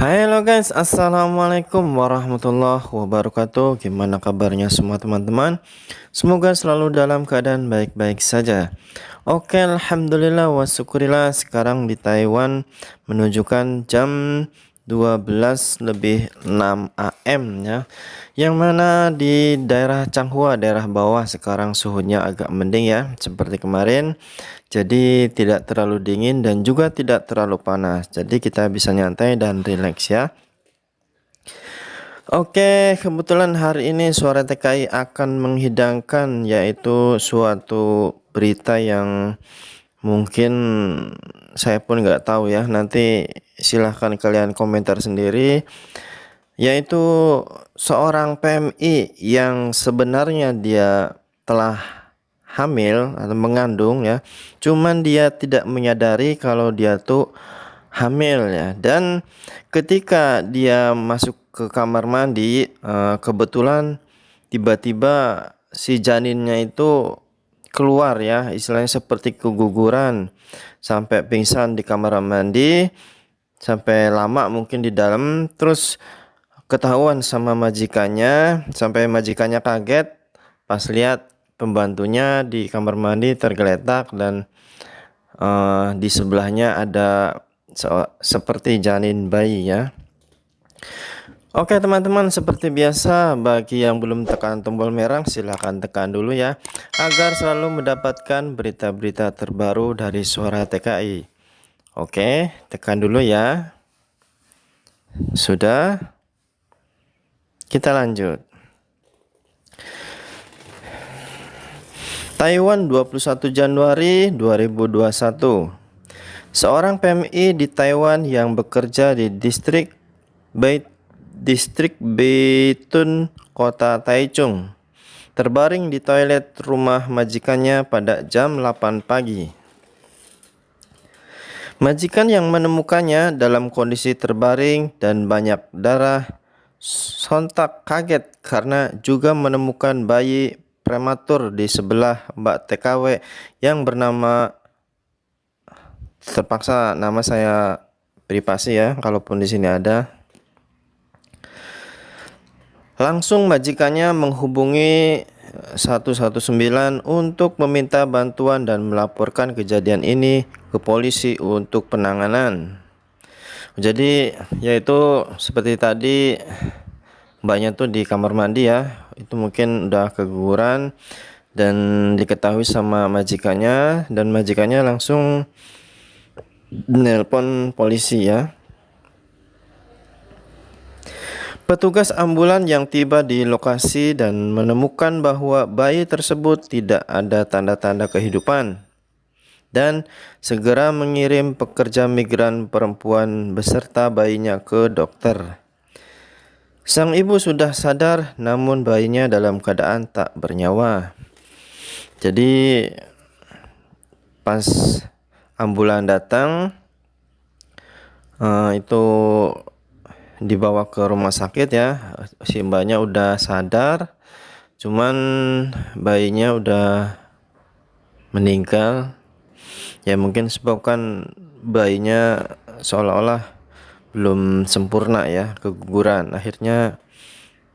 Halo guys, assalamualaikum warahmatullahi wabarakatuh. Gimana kabarnya semua teman-teman? Semoga selalu dalam keadaan baik-baik saja. Oke, alhamdulillah wa syukurillah. Sekarang di Taiwan menunjukkan jam 12:06 AM ya. Yang mana di daerah Changhua, daerah bawah sekarang suhunya agak mending ya, seperti kemarin. Jadi tidak terlalu dingin dan juga tidak terlalu panas. Jadi kita bisa nyantai dan rileks ya. Oke, kebetulan hari ini Suara TKI akan menghidangkan yaitu suatu berita yang mungkin saya pun nggak tahu ya. Nanti silahkan kalian komentar sendiri. Yaitu seorang PMI yang sebenarnya dia telah hamil atau mengandung ya, cuman dia tidak menyadari kalau dia tuh hamil ya. Dan ketika dia masuk ke kamar mandi, kebetulan tiba-tiba si janinnya itu keluar ya, istilahnya seperti keguguran sampai pingsan di kamar mandi, sampai lama mungkin di dalam, terus ketahuan sama majikannya, sampai majikannya kaget pas lihat pembantunya di kamar mandi tergeletak dan di sebelahnya ada seperti janin bayi ya. Oke teman-teman, seperti biasa bagi yang belum tekan tombol merah silahkan tekan dulu ya, agar selalu mendapatkan berita-berita terbaru dari Suara TKI. Oke, tekan dulu ya. Sudah? Kita lanjut. Taiwan 21 Januari 2021. Seorang PMI di Taiwan yang bekerja di distrik Beitun, kota Taichung, terbaring di toilet rumah majikannya pada jam 8 pagi. Majikan yang menemukannya dalam kondisi terbaring dan banyak darah sontak kaget karena juga menemukan bayi prematur di sebelah Mbak TKW yang bernama, terpaksa nama saya privasi ya kalaupun di sini ada. Langsung majikannya menghubungi 119 untuk meminta bantuan dan melaporkan kejadian ini ke polisi untuk penanganan. Jadi yaitu seperti tadi, mbaknya tuh di kamar mandi ya, itu mungkin udah keguguran dan diketahui sama majikannya, dan majikannya langsung nelpon polisi ya. Petugas ambulan yang tiba di lokasi dan menemukan bahwa bayi tersebut tidak ada tanda-tanda kehidupan, dan segera mengirim pekerja migran perempuan beserta bayinya ke dokter. Sang ibu sudah sadar, namun bayinya dalam keadaan tak bernyawa. Jadi pas ambulan datang, itu dibawa ke rumah sakit ya. Si mbaknya udah sadar, cuman bayinya udah meninggal. Ya mungkin sebabkan bayinya seolah-olah belum sempurna ya, keguguran, akhirnya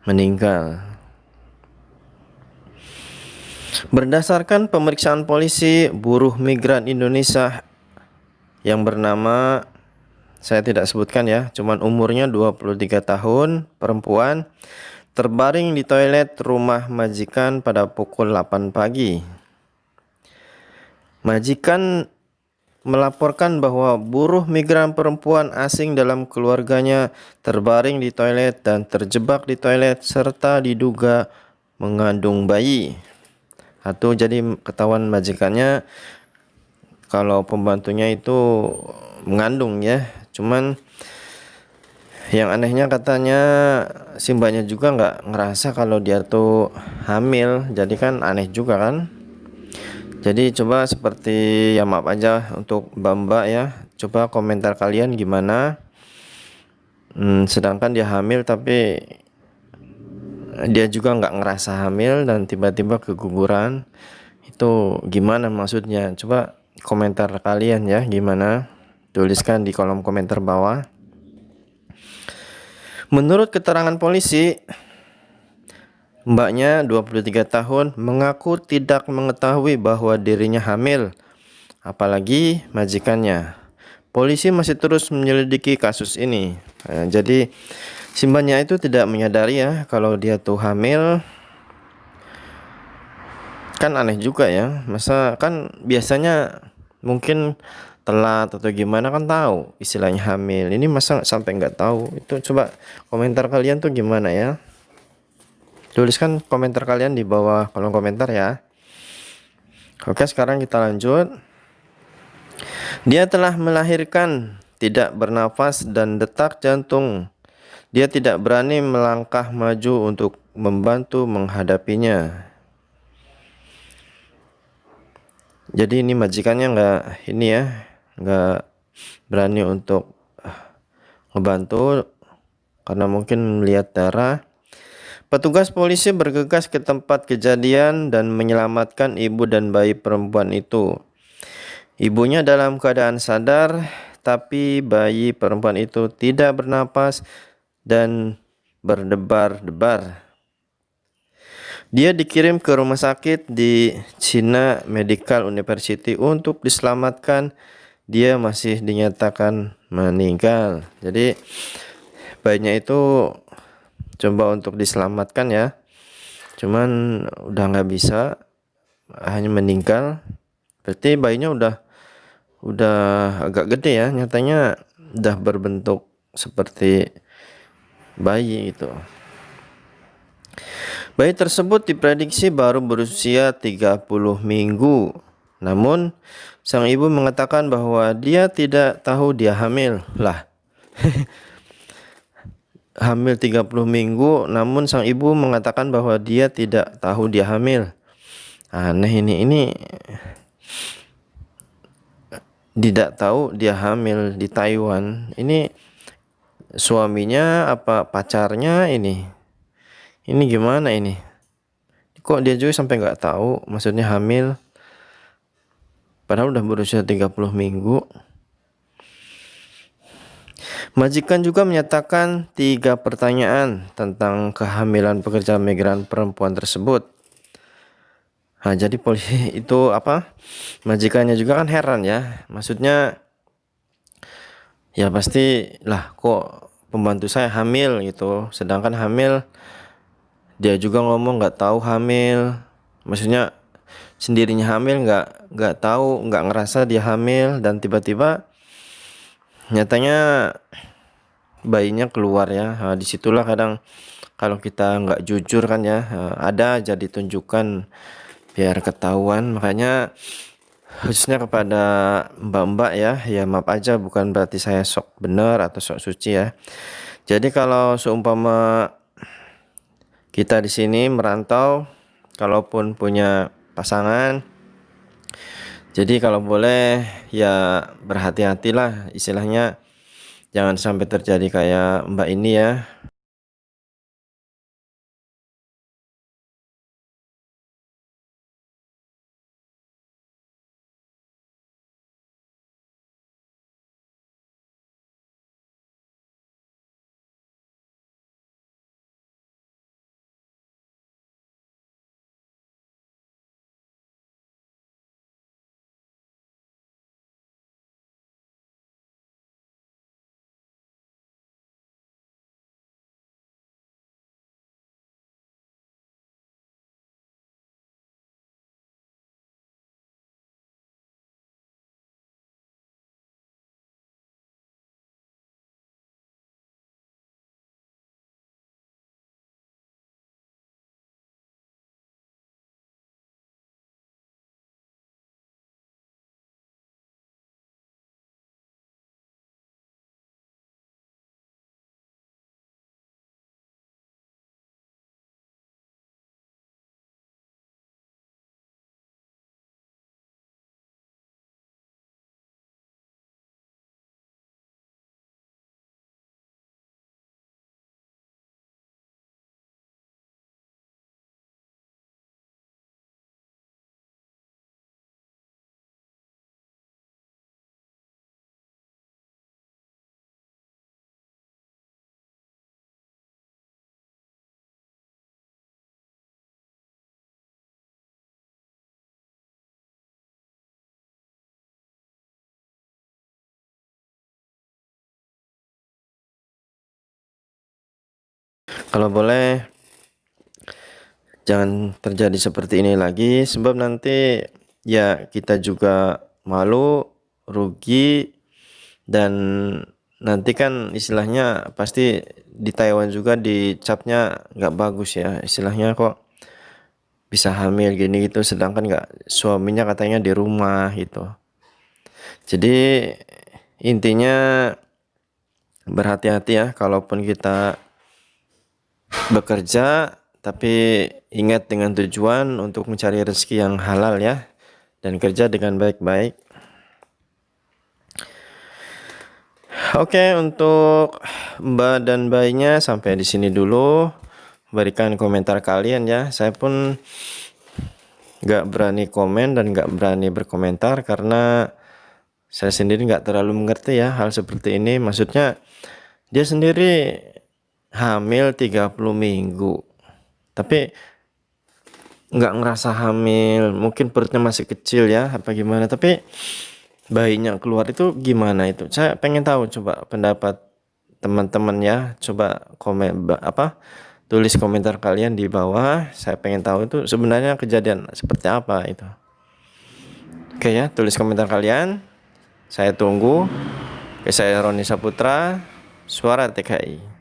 meninggal. Berdasarkan pemeriksaan polisi, buruh migran Indonesia yang bernama, saya tidak sebutkan ya, cuman umurnya 23 tahun, perempuan, terbaring di toilet rumah majikan pada pukul 8 pagi. Majikan melaporkan bahwa buruh migran perempuan asing dalam keluarganya terbaring di toilet dan terjebak di toilet serta diduga mengandung bayi. Atau jadi ketahuan majikannya kalau pembantunya itu mengandung ya. Cuman yang anehnya katanya si mbaknya juga nggak ngerasa kalau dia tuh hamil. Jadi kan aneh juga kan. Jadi coba seperti ya, maaf aja untuk mbak-mbak ya, coba komentar kalian gimana. Sedangkan dia hamil tapi dia juga nggak ngerasa hamil dan tiba-tiba keguguran, itu gimana maksudnya? Coba komentar kalian ya gimana, tuliskan di kolom komentar bawah. Menurut keterangan polisi, mbaknya 23 tahun mengaku tidak mengetahui bahwa dirinya hamil, apalagi majikannya. Polisi masih terus menyelidiki kasus ini. Jadi si mbaknya itu tidak menyadari ya kalau dia tuh hamil. Kan aneh juga ya, masa kan biasanya mungkin telat atau gimana kan tahu istilahnya hamil, ini masa sampai nggak tahu. Itu coba komentar kalian tuh gimana ya, tuliskan komentar kalian di bawah kolom komentar ya. Oke, sekarang kita lanjut. Dia telah melahirkan, tidak bernafas dan detak jantung. Dia tidak berani melangkah maju untuk membantu menghadapinya. Jadi ini majikannya nggak berani untuk ngebantu karena mungkin melihat darah. Petugas polisi bergegas ke tempat kejadian dan menyelamatkan ibu dan bayi perempuan itu. Ibunya dalam keadaan sadar, tapi bayi perempuan itu tidak bernapas dan berdebar-debar. Dia dikirim ke rumah sakit di China Medical University untuk diselamatkan. Dia masih dinyatakan meninggal. Jadi bayinya itu coba untuk diselamatkan ya, cuman udah nggak bisa, hanya meninggal. Berarti bayinya udah agak gede ya, nyatanya udah berbentuk seperti bayi itu. Bayi tersebut diprediksi baru berusia 30 minggu. Namun, sang ibu mengatakan bahwa dia tidak tahu dia hamil. Lah, hamil 30 minggu, namun sang ibu mengatakan bahwa dia tidak tahu dia hamil. Aneh ini tidak tahu dia hamil di Taiwan. Ini suaminya apa pacarnya ini? Ini gimana ini? Kok dia juga sampai nggak tahu maksudnya hamil? Padahal udah berusia 30 minggu. Majikan juga menyatakan 3 pertanyaan tentang kehamilan pekerja migran perempuan tersebut. Nah, jadi polisi itu majikannya juga kan heran ya. Maksudnya ya pasti lah, kok pembantu saya hamil gitu. Sedangkan hamil dia juga ngomong nggak tahu hamil. Maksudnya sendirinya hamil, nggak tahu, nggak ngerasa dia hamil, dan tiba-tiba nyatanya bayinya keluar ya. Nah, disitulah kadang kalau kita nggak jujur kan ya, ada aja ditunjukkan biar ketahuan. Makanya khususnya kepada mbak-mbak ya, ya maaf aja, bukan berarti saya sok benar atau sok suci ya. Jadi kalau seumpama kita di sini merantau, kalaupun punya pasangan, jadi kalau boleh ya berhati-hatilah, istilahnya jangan sampai terjadi kayak mbak ini ya. Kalau boleh jangan terjadi seperti ini lagi, sebab nanti ya kita juga malu, rugi, dan nanti kan istilahnya pasti di Taiwan juga dicapnya nggak bagus ya, istilahnya kok bisa hamil gini gitu, sedangkan nggak, suaminya katanya di rumah gitu. Jadi intinya berhati-hati ya, kalaupun kita bekerja, tapi ingat dengan tujuan untuk mencari rezeki yang halal ya, dan kerja dengan baik-baik. Oke, untuk Mbak dan bayinya sampai di sini dulu. Berikan komentar kalian ya. Saya pun nggak berani komen dan nggak berani berkomentar karena saya sendiri nggak terlalu mengerti ya hal seperti ini. Maksudnya dia sendiri hamil 30 minggu, tapi nggak ngerasa hamil, mungkin perutnya masih kecil ya apa gimana, tapi bayinya keluar itu gimana itu, saya pengen tahu. Coba pendapat teman-teman ya, coba tulis komentar kalian di bawah, saya pengen tahu itu sebenarnya kejadian seperti apa itu. Oke ya, tulis komentar kalian, saya tunggu. Oke, saya Roni Saputra, Suara TKI.